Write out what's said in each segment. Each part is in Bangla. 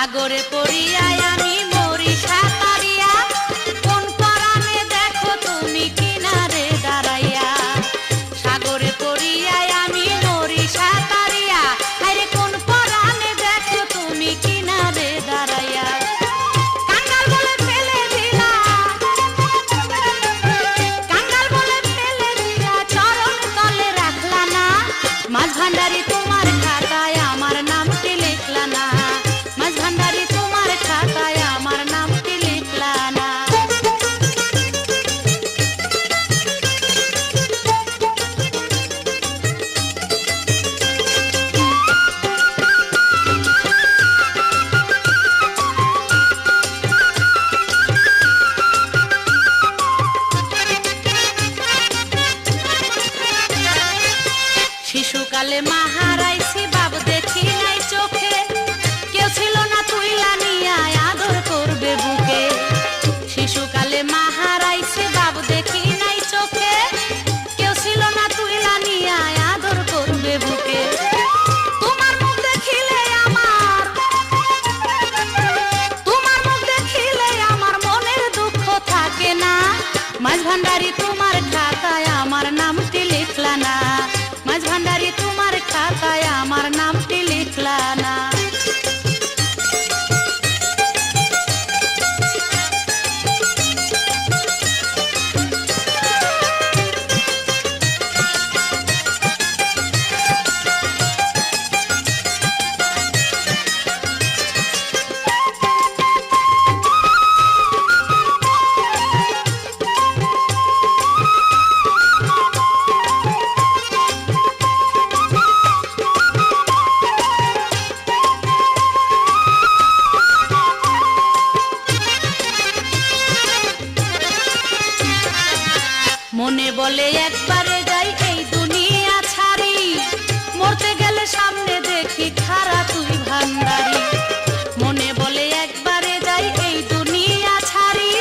সাগরে পড়িয়ায় আমি মরি সাঁতারিয়া, কোন পরাণে দেখো তুমি কিনারে দাঁড়াইয়া। সাগরে পড়িয়ায় আমি মরি সাঁতারিয়া, আরে কোন পরাণে দেখো তুমি কিনারে দাঁড়াইয়া। কাঙ্গাল বলে ফেলে দিলা, কাঙ্গাল বলে ফেলে দিলা, চরণ তলে রাখলা না। মাছ ভান্ডারি তোমার খাতায় আমার নামটি লিখলা না, মাছ ভান্ডারি তোমার খাতায় আমার নামটি লিখলা না। শিশুকালে মা হারাইছি বাপ দেখি নাই চোখে, কেউ ছিল না তুইলা নিয়া আদর করবে বুকে। শিশুকালে মা হারাইছি বাপ দেখি নাই চোখে, কেউ ছিল না তুইলা নিয়া আদর করবে বুকে। তোমার মুখ দেখিলে আমার, তোমার মুখ দেখিলে আমার মনের দুঃখ থাকে না। মাছ ভান্ডারি তোমার খাতায় আমার নামটি লিখলা না, মাছ ভান্ডারি তোমার খাতায় আমার নামটি লিখলা না। মনে বলে একবারে যাই এই দুনিয়া ছাড়ি, মরতে গেলে সামনে দেখি খারা তুই ভান্ডারি। মনে বলে একবারে যাই এই দুনিয়া ছাড়ি,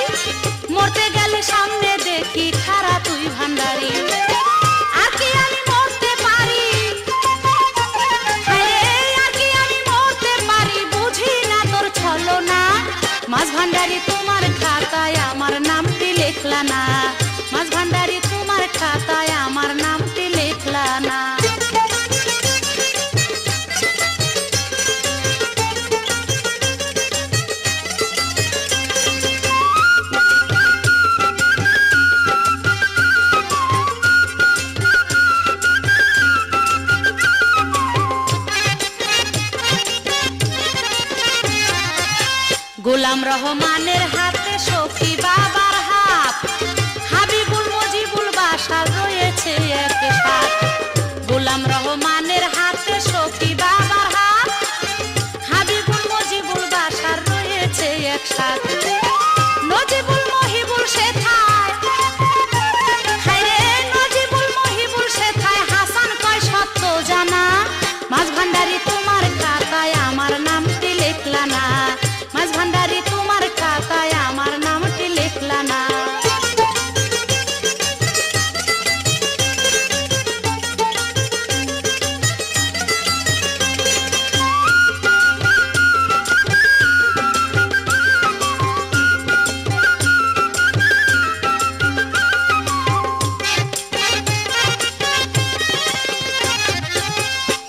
মরতে গেলে সামনে দেখি খারা তুই ভান্ডারি। আর কি আমি মরতে পারি, আর কি আমি মরতে পারি, বুঝি না তোর ছলনা। মাছ ভান্ডারি তোমার খাতায় আমার নামটি লিখলা না, মাছ ভান্ডারি তোমার খাতায় আমার নামটি লিখলা না। গোলাম রহমানের হাতে সখী বাবার হাত, হাবিবুল মজিবুল বাসার রয়েছে এক সাথ। গোলাম রহমানের হাতে সখী বাবার হাত, হাবিবুল মজিবুল বাসার রয়েছে এক সাথ। নজিবুল মহিবুল সেথায়, হায়রে নজিবুল মহিবুল সেথায়, হাসান কয় সত্য জানা। মাছ ভান্ডারি তোমার খাতায় আমার নামটি লিখলা না, মাছ ভান্ডারি তোমার খাতায় আমার নামটি লিখলা না।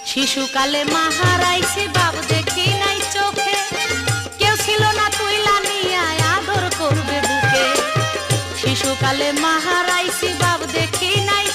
শিশুকালে মা হারাইছি বাপ দেখি নাই চোখে, কেউ ছিল না তুইলা নিয়া আদর করবে বুকে। শিশুকালে মা হারাইছি বাপ দেখি নাই